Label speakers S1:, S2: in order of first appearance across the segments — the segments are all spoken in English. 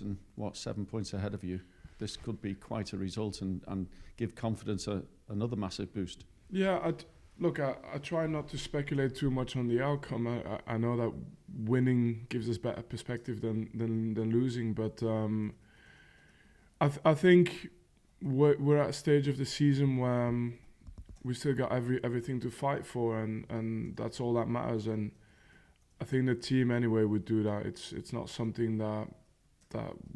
S1: Everton, 7 points ahead of you. This could be quite a result and give confidence another massive boost.
S2: Yeah, I try not to speculate too much on the outcome. I know that winning gives us better perspective than losing, but I think we're at a stage of the season where we still got everything to fight for, and that's all that matters. And I think the team anyway would do that. It's not something that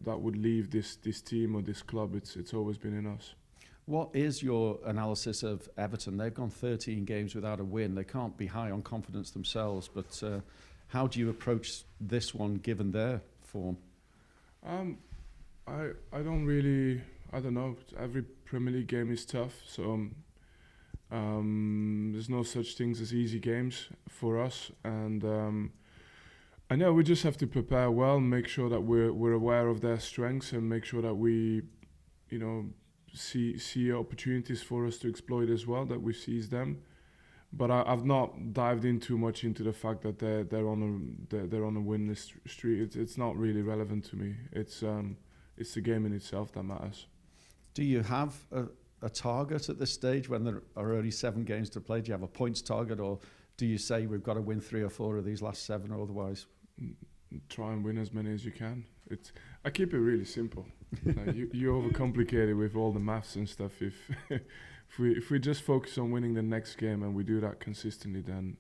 S2: would leave this team or this club. It's always been in us.
S1: What is your analysis of Everton? They've gone 13 games without a win. They can't be high on confidence themselves, but how do you approach this one given their form?
S2: I don't know. Every Premier League game is tough, so there's no such things as easy games for us, and I know we just have to prepare well, make sure that we're aware of their strengths, and make sure that we, see opportunities for us to exploit as well, that we seize them. But I've not dived in too much into the fact that they're on a winless streak. It's not really relevant to me. It's the game in itself that matters.
S1: Do you have a target at this stage when there are only 7 games to play? Do you have a points target, or do you say we've got to win 3 or 4 of these last 7, or otherwise?
S2: Try and win as many as you can. I keep it really simple. You overcomplicate it with all the maths and stuff. If we just focus on winning the next game and we do that consistently, then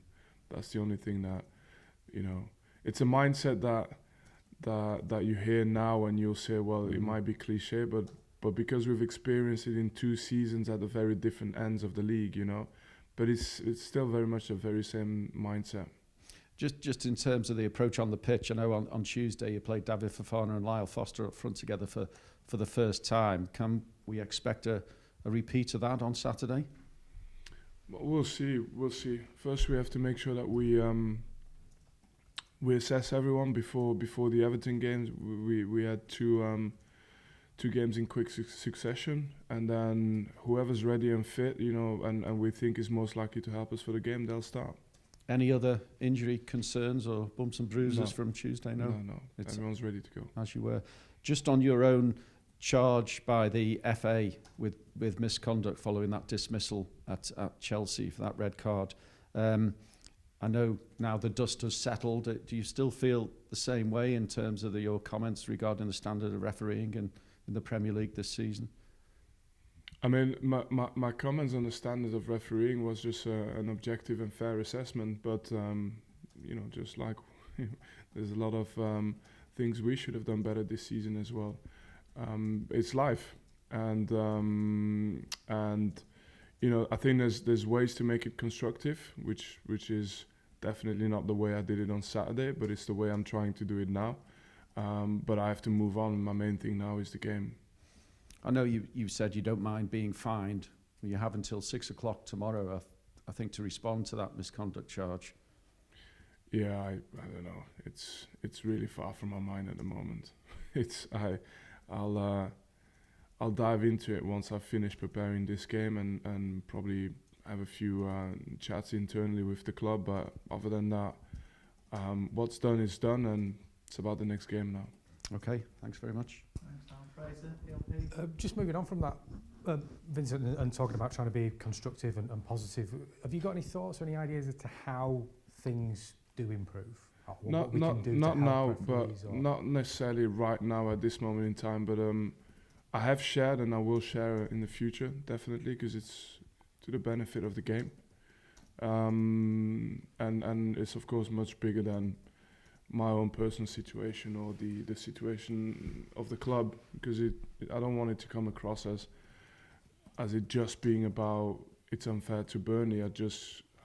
S2: that's the only thing that, it's a mindset that you hear now, and you'll say, well, it might be cliche, but because we've experienced it in 2 seasons at the very different ends of the league, but it's still very much the very same mindset.
S1: Just in terms of the approach on the pitch, I know on Tuesday you played David Fofana and Lyle Foster up front together for the first time. Can we expect a repeat of that on Saturday?
S2: Well, we'll see. First, we have to make sure that we assess everyone before the Everton games. We had two games in quick succession, and then whoever's ready and fit, and we think is most likely to help us for the game, they'll start.
S1: Any other injury concerns or bumps and bruises from Tuesday? No.
S2: Everyone's ready to go.
S1: As you were. Just on your own charge by the FA with misconduct following that dismissal at Chelsea for that red card. I know now the dust has settled. Do you still feel the same way in terms of your comments regarding the standard of refereeing in the Premier League this season?
S2: I mean, my comments on the standard of refereeing was just an objective and fair assessment, but just like there's a lot of things we should have done better this season as well. It's life, and I think there's ways to make it constructive, which is definitely not the way I did it on Saturday, but it's the way I'm trying to do it now. But I have to move on. My main thing now is the game.
S1: I know you said you don't mind being fined. You have until 6 o'clock tomorrow, I think, to respond to that misconduct charge.
S2: Yeah, I don't know. It's really far from my mind at the moment. I'll dive into it once I finish preparing this game and probably have a few chats internally with the club. But other than that, what's done is done, and it's about the next game now.
S1: Okay, thanks very much.
S3: Just moving on from that, Vincent, and talking about trying to be constructive and positive, have you got any thoughts or any ideas as to how things do improve?
S2: Not now, but not necessarily right now at this moment in time. But I have shared, and I will share in the future, definitely, because it's to the benefit of the game. And it's of course much bigger than my own personal situation or the situation of the club, because I don't want it to come across as it just being about it's unfair to Burnley. I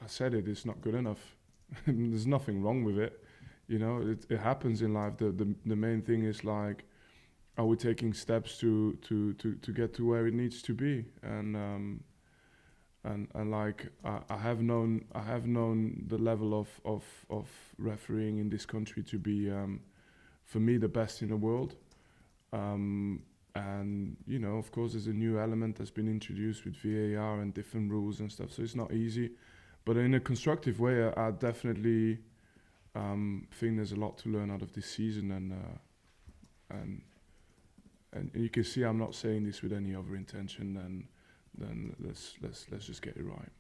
S2: said it's not good enough. There's nothing wrong with it. It happens in life. The main thing is, like, are we taking steps to get to where it needs to be? And like I have known the level of refereeing in this country to be for me the best in the world. And of course there's a new element that's been introduced with VAR and different rules and stuff, so it's not easy. But in a constructive way, I definitely think there's a lot to learn out of this season, and and you can see I'm not saying this with any other intention than let's just get it right.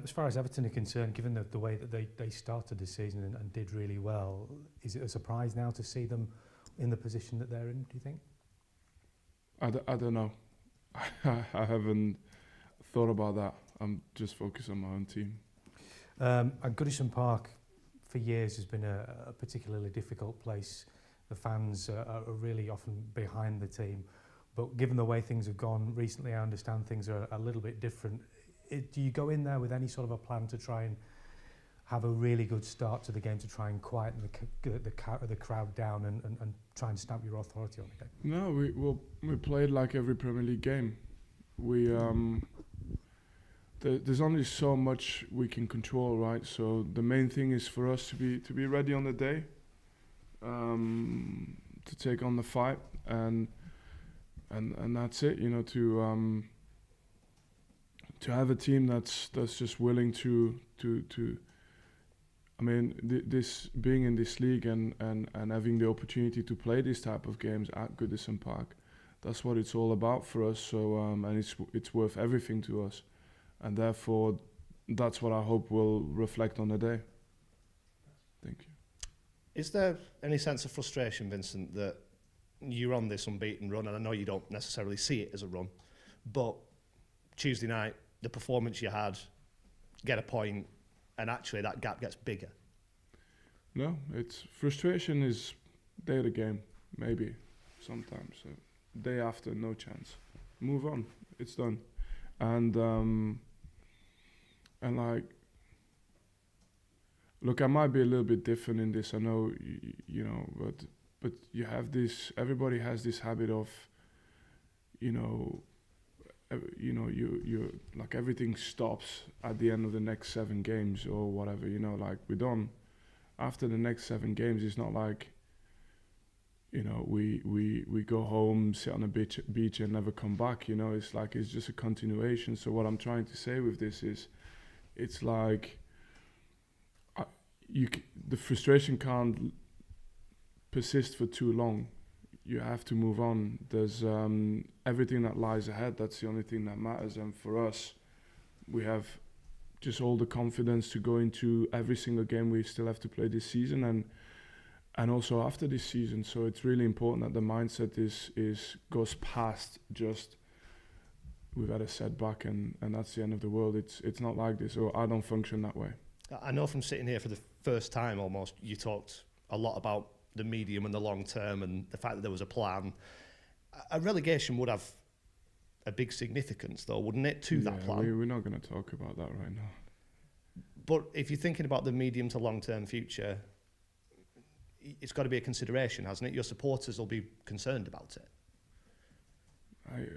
S3: As far as Everton are concerned, given the way that they started the season and did really well, is it a surprise now to see them in the position that they're in, do you think?
S2: I don't know. I haven't thought about that. I'm just focused on my own team.
S3: And Goodison Park for years has been a particularly difficult place. The fans are really often behind the team. But given the way things have gone recently, I understand things are a little bit different. Do you go in there with any sort of a plan to try and have a really good start to the game, to try and quieten the crowd down and try and stamp your authority on the game?
S2: No, we played like every Premier League game. There's only so much we can control, right? So the main thing is for us to be ready on the day, to take on the fight, and that's it. You know, to have a team that's just willing to I mean, this being in this league and having the opportunity to play these type of games at Goodison Park, that's what it's all about for us. So and it's worth everything to us. And therefore, that's what I hope will reflect on the day. Thank you.
S4: Is there any sense of frustration, Vincent, that you're on this unbeaten run, and I know you don't necessarily see it as a run, but Tuesday night, the performance you had, get a point, and actually that gap gets bigger?
S2: No, it's frustration is day of the game, maybe, sometimes. Day after, no chance. Move on, it's done. And like, look, I might be a little bit different in this, I know, you know, but you have this, everybody has this habit of, you like everything stops at the end of the next 7 games or whatever, you know, like we don't, after the next 7 games, it's not like, you know, we go home, sit on a beach and never come back, you know, it's like, it's just a continuation. So what I'm trying to say with this is, it's like, the frustration can't persist for too long. You have to move on. There's everything that lies ahead, that's the only thing that matters. And for us, we have just all the confidence to go into every single game we still have to play this season and also after this season. So it's really important that the mindset goes past just we've had a setback and that's the end of the world. It's not like this, or I don't function that way.
S4: I know from sitting here for the first time almost, you talked a lot about the medium and the long term and the fact that there was a plan. A relegation would have a big significance though, wouldn't it, to that plan?
S2: We're not going to talk about that right now.
S4: But if you're thinking about the medium to long term future, it's got to be a consideration, hasn't it? Your supporters will be concerned about it.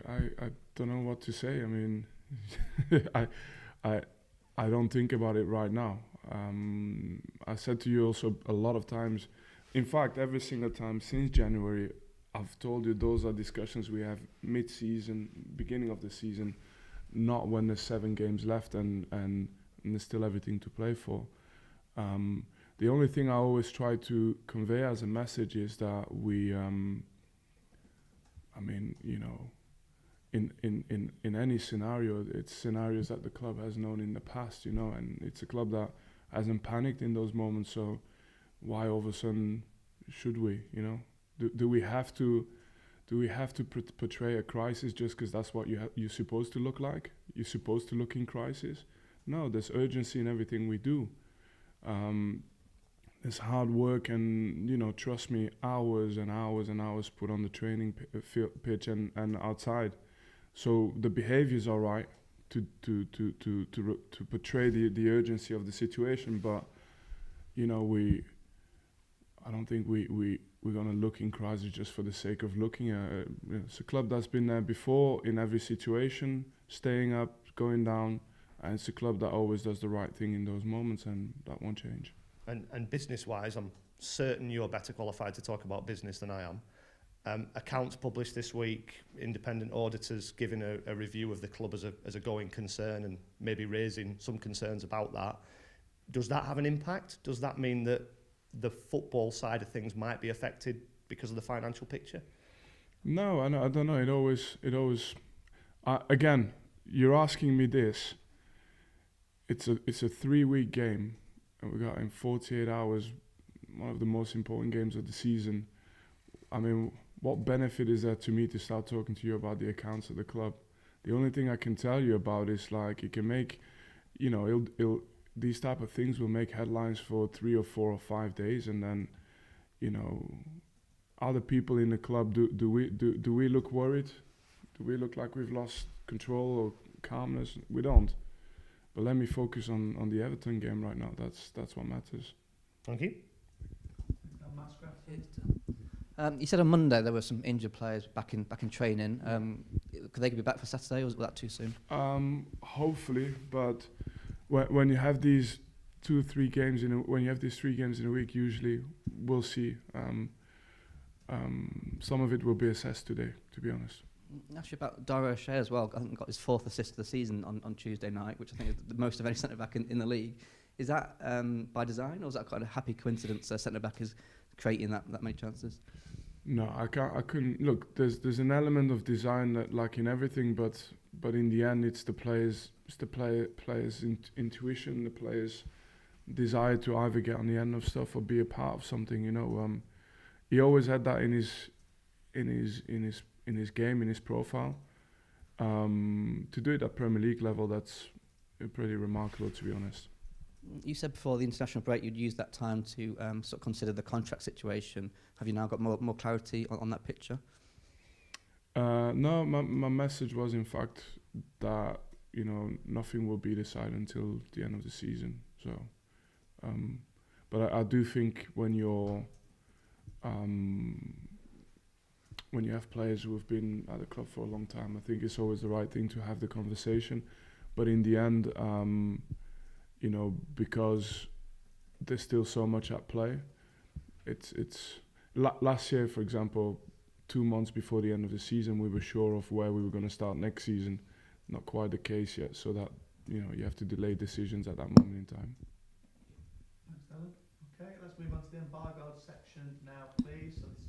S2: I don't know what to say. I mean, I don't think about it right now. I said to you also a lot of times, in fact, every single time since January, I've told you those are discussions we have mid-season, beginning of the season, not when there's 7 games left and there's still everything to play for. The only thing I always try to convey as a message is that we, I mean, you know, in any scenario, it's scenarios that the club has known in the past, you know, and it's a club that hasn't panicked in those moments. So why all of a sudden should we, you know? Do we have to portray a crisis just because that's what you're supposed to look like? You're supposed to look in crisis? No, there's urgency in everything we do. There's hard work and, you know, trust me, hours and hours and hours put on the training pitch and outside. So the behaviors are right to portray the urgency of the situation, but, you know, I don't think we're going to look in crisis just for the sake of looking at it. It's a club that's been there before in every situation, staying up, going down, and it's a club that always does the right thing in those moments, and that won't change.
S4: And business-wise, I'm certain you're better qualified to talk about business than I am. Accounts published this week, independent auditors giving a review of the club as a going concern and maybe raising some concerns about that. Does that have an impact? Does that mean that the football side of things might be affected because of the financial picture?
S2: No, I don't know. It always. Again, you're asking me this. It's a 3-week game, and we got in 48 hours one of the most important games of the season. I mean, what benefit is there to me to start talking to you about the accounts of the club? The only thing I can tell you about is like it can make, it'll these type of things will make headlines for 3 or 4 or 5 days, and then, other people in the club do we look worried? Do we look like we've lost control or calmness? We don't. But let me focus on the Everton game right now. That's what matters.
S4: Thank you.
S5: You said on Monday there were some injured players back in training. Could they be back for Saturday, or was that too soon?
S2: Hopefully, but when you have these 2 or 3 games when you have these 3 games in a week, usually we'll see. Some of it will be assessed today, to be honest.
S5: Actually, about Dara O'Shea as well. I think he got his 4th assist of the season on Tuesday night, which I think is the most of any centre back in the league. Is that by design, or is that quite a happy coincidence? Centre back is creating that many chances.
S2: No, I couldn't look. There's an element of design that, like in everything, but in the end, it's the players' intuition, the players' desire to either get on the end of stuff or be a part of something. He always had that in his game, in his profile. To do it at Premier League level, that's pretty remarkable, to be honest.
S5: You said before the international break you'd use that time to sort of consider the contract situation. Have you now got more clarity on that picture?
S2: No, my message was in fact that nothing will be decided until the end of the season. So, but I do think when you have players who have been at the club for a long time, I think it's always the right thing to have the conversation. But in the end, because there's still so much at play, last year, for example, 2 months before the end of the season, we were sure of where we were going to start next season. Not quite the case yet, so that you have to delay decisions at that moment in time.
S6: Thanks, Dylan. Okay, let's move on to the embargoed section now, please. So this